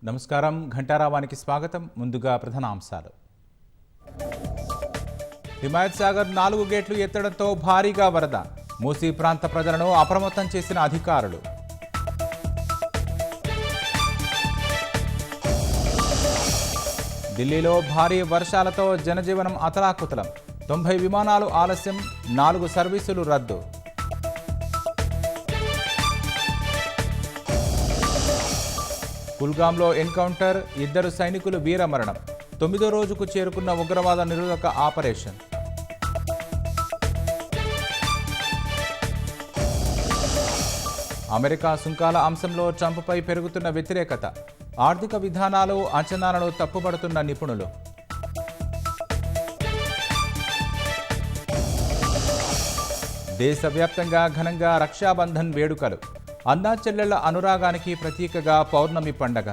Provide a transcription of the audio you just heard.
నమస్కారం ఘంటారావానికి స్వాగతం. ముందుగా ప్రధానాంశాలు. హిమాయత్ సాగర్ 4 గేట్లు ఎత్తడంతో భారీగా వరద. మూసీ ప్రాంత ప్రజలను అప్రమత్తం చేసిన అధికారులు. ఢిల్లీలో భారీ వర్షాలతో జనజీవనం అతలాకుతలం. 90 విమానాలు ఆలస్యం, 4 సర్వీసులు రద్దు. కుల్గాంలో ఎన్కౌంటర్, 2 సైనికులు వీరమరణం. 9వ రోజుకు చేరుకున్న ఉగ్రవాద నిరోధక ఆపరేషన్. అమెరికా సుంకాల అంశంలో ట్రంప్పై పెరుగుతున్న వ్యతిరేకత. ఆర్థిక విధానాలు, అంచనాలను తప్పుపడుతున్న నిపుణులు. దేశవ్యాప్తంగా ఘనంగా రక్షాబంధన్ వేడుకలు. అన్నా చెల్లెళ్ల అనురాగానికి ప్రతీకగా పౌర్ణమి పండగ.